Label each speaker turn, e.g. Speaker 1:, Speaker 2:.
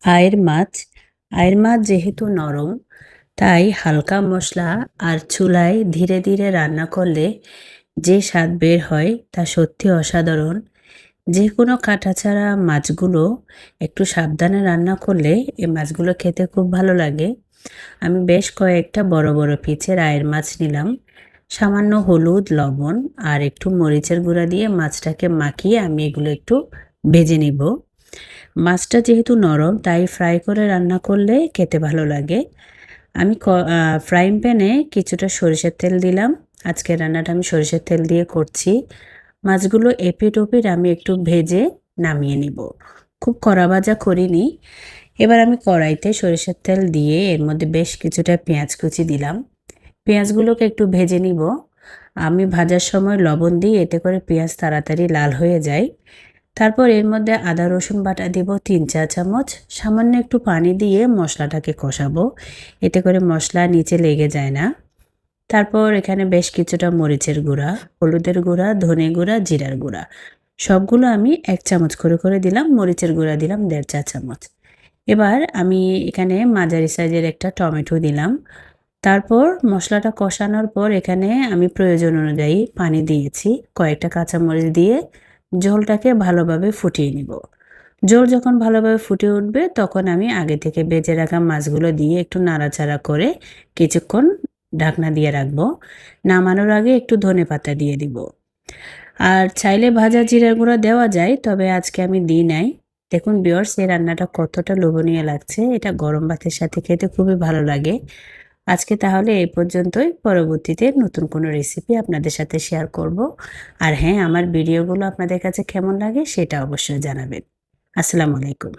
Speaker 1: আয়ের মাছ আয়ের মাছ যেহেতু নরম, তাই হালকা মশলা আর চুলায় ধীরে ধীরে রান্না করলে যে স্বাদ বের হয় তা সত্যি অসাধারণ। যে কোনো কাঁটাছাড়া মাছগুলো একটু সাবধানে রান্না করলে এই মাছগুলো খেতে খুব ভালো লাগে। আমি বেশ কয়েকটা বড় বড় পিচের আয়ের মাছ নিলাম। সামান্য হলুদ, লবণ আর একটু মরিচের গুঁড়া দিয়ে মাছটাকে মাখিয়ে আমি এগুলো একটু ভেজে নিব। মাছটা যেহেতু নরম, তাই ফ্রাই করে রান্না করলে খেতে ভালো লাগে। আমি ফ্রাইং প্যানে কিছুটা সরিষার তেল দিলাম। আজকের রান্নাটা আমি সরিষার তেল দিয়ে করছি। মাছগুলো এপিঠ ওপিঠ আমি একটু ভেজে নামিয়ে নিব। খুব কড়া ভাজা করিনি। এবার আমি কড়াইতে সরিষার তেল দিয়ে এর মধ্যে বেশ কিছুটা পেঁয়াজ কুচি দিলাম। পেঁয়াজগুলোকে একটু ভেজে নিব। আমি ভাজার সময় লবণ দিই, এতে করে পেঁয়াজ তাড়াতাড়ি লাল হয়ে যায়। তারপর এর মধ্যে আদা রসুন বাটা দিব 3-4 চামচ। সামান্য একটু পানি দিয়ে মশলাটাকে কষাবো, এতে করে মশলা নিচে লেগে যায় না। তারপর এখানে বেশ কিছুটা মরিচের গুঁড়া, হলুদের গুঁড়া, ধনে গুঁড়া, জিরার গুঁড়া সবগুলো আমি 1 চামচ করে দিলাম। মরিচের গুঁড়া দিলাম 1.5 চামচ। এবার আমি এখানে মাঝারি সাইজের একটা টমেটো দিলাম। তারপর মশলাটা কষানোর পর এখানে আমি প্রয়োজন অনুযায়ী পানি দিয়েছি। কয়েকটা কাঁচামরিচ দিয়ে ঝোলটাকে ভালোভাবে ফুটিয়ে নিব। ঝোল যখন ভালোভাবে ফুটে উঠবে, তখন আমি আগে থেকে ভেজে রাখা মাছগুলো দিয়ে একটু নাড়াচাড়া করে কিছুক্ষণ ঢাকনা দিয়ে রাখবো। নামানোর আগে একটু ধনেপাতা দিয়ে দিব। আর চাইলে ভাজা জিরার গুঁড়া দেওয়া যায়, তবে আজকে আমি দিই নাই। দেখুন ভিউয়ার্স, এই রান্নাটা কতটা লোভনীয় লাগছে। এটা গরম ভাতের সাথে খেতে খুবই ভালো লাগে। আজকে তাহলে এই পর্যন্তই। পরবর্তীতে নতুন কোনো রেসিপি আপনাদের সাথে শেয়ার করব। আর হ্যাঁ, আমার ভিডিওগুলো আপনাদের কাছে কেমন লাগে সেটা অবশ্যই জানাবেন। আসসালামু আলাইকুম।